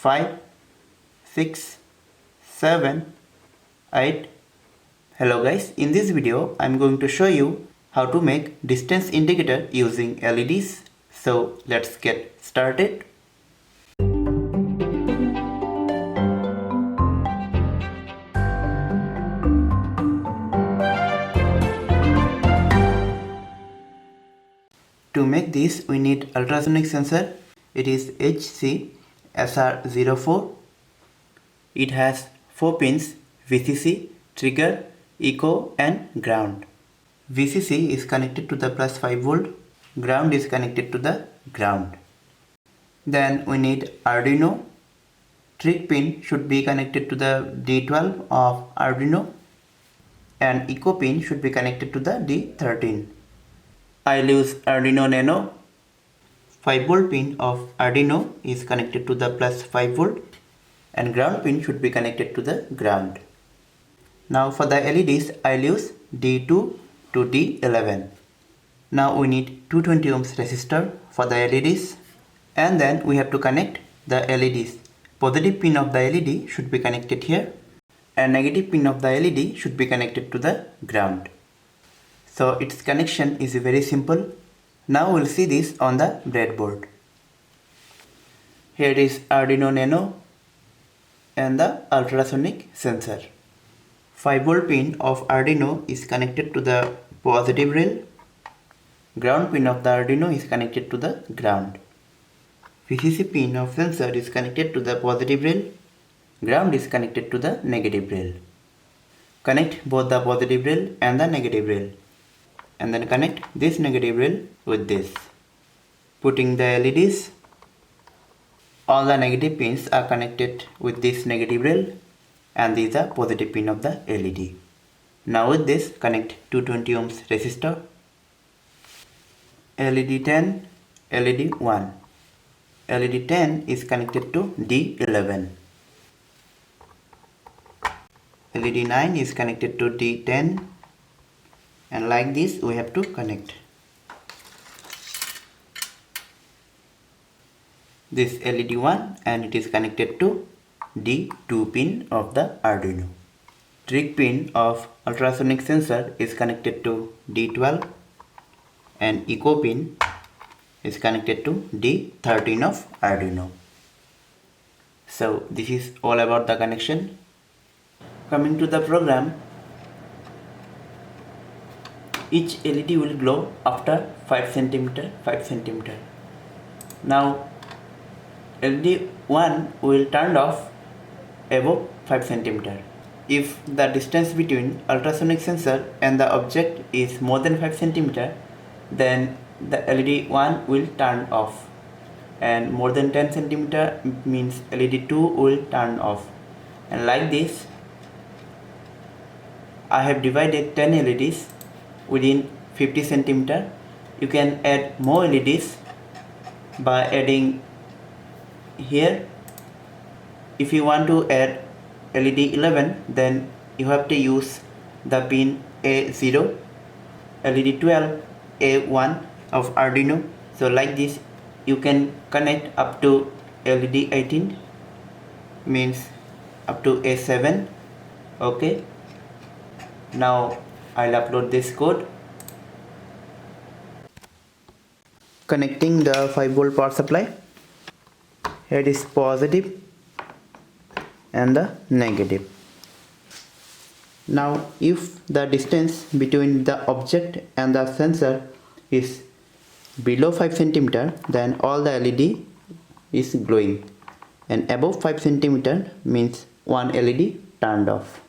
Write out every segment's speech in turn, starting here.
5, 6, 7, 8. Hello guys, in this video I'm going to show you how to make distance indicator using LEDs. So let's get started. To make this we need ultrasonic sensor. It is HC-SR04. It has 4 pins: VCC, trigger, echo and ground. VCC is connected to the plus 5 volt, ground is connected to the ground. Then we need Arduino. Trig pin should be connected to the D12 of Arduino and echo pin should be connected to the D13. I'll use Arduino Nano. 5 volt pin of Arduino is connected to the plus 5 volt and ground pin should be connected to the ground. Now for the LEDs I'll use D2 to D11. Now we need 220 ohms resistor for the LEDs, and then we have to connect the LEDs. Positive pin of the LED should be connected here and negative pin of the LED should be connected to the ground. So its connection is very simple. Now we'll see this on the breadboard. Here is Arduino Nano and the ultrasonic sensor. 5 volt pin of Arduino is connected to the positive rail. Ground pin of the Arduino is connected to the ground. VCC pin of sensor is connected to the positive rail. Ground is connected to the negative rail. Connect both the positive rail and the negative rail. And then connect this negative rail with this. Putting the LEDs, all the negative pins are connected with this negative rail and these are positive pin of the LED. Now with this connect 220 ohms resistor, LED 10, LED 1. LED 10 is connected to D11. LED 9 is connected to D10. And like this we have to connect. This LED 1 and it is connected to D2 pin of the Arduino. Trig pin of ultrasonic sensor is connected to D12 and echo pin is connected to D13 of Arduino. So this is all about the connection. Coming to the program, each LED will glow after 5 cm. Now LED 1 will turn off above 5 cm. If the distance between ultrasonic sensor and the object is more than 5 cm, then the LED 1 will turn off, and more than 10 cm means LED 2 will turn off. And like this I have divided 10 LEDs within 50 cm. You can add more LEDs by adding here. If you want to add LED 11, then you have to use the pin A0, LED 12, A1 of Arduino. So like this you can connect up to LED 18, means up to A7. Okay, now I'll upload this code. Connecting the 5 volt power supply. Here it is positive and the negative. Now if the distance between the object and the sensor is below 5 cm, then all the LED is glowing, and above 5 cm means one LED turned off.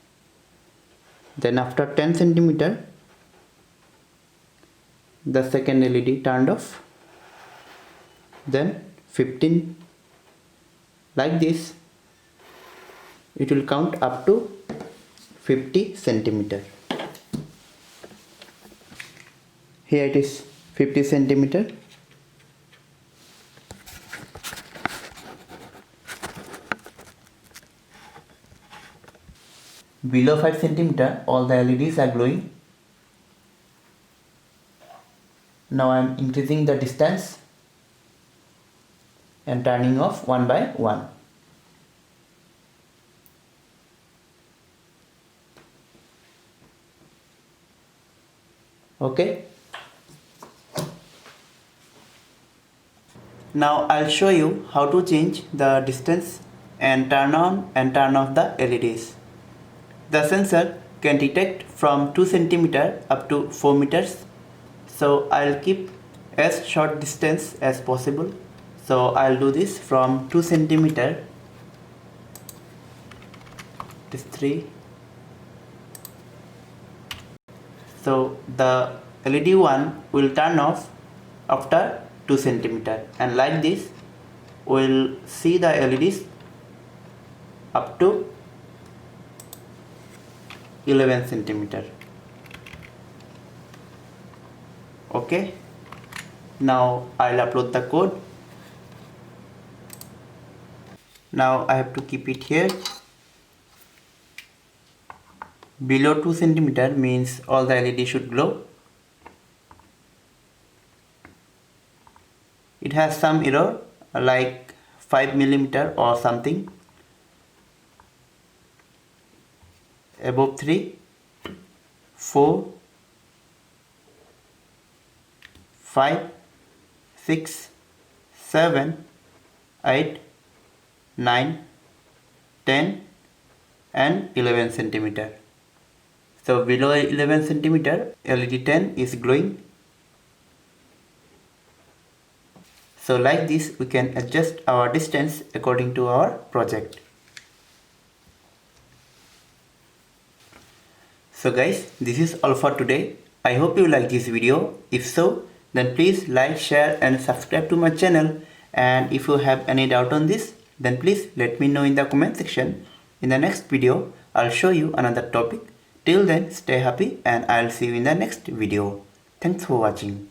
Then after 10 cm the second LED turned off, then 15. Like this it will count up to 50 cm. Here it is 50 cm. Below 5 cm all the LEDs are glowing. Now I am increasing the distance and turning off one by one. Okay. Now I'll show you how to change the distance and turn on and turn off the LEDs. The sensor can detect from 2 cm up to 4 meters. So I'll keep as short distance as possible. So I'll do this from 2 cm. This 3. So the LED one will turn off after 2 cm, and like this we'll see the LEDs up to 11 cm. Okay, now I'll upload the code. Now I have to keep it here. Below 2 cm means all the LED should glow. It has some error like 5 mm or something. Above 3, 4, 5, 6, 7, 8, 9, 10 and 11 cm. So below 11 cm, LED 10 is glowing. So like this we can adjust our distance according to our project. So guys, this is all for today. I hope you like this video. If so, then please like, share and subscribe to my channel. And if you have any doubt on this, then please let me know in the comment section. In the next video, I'll show you another topic. Till then, stay happy and I'll see you in the next video. Thanks for watching.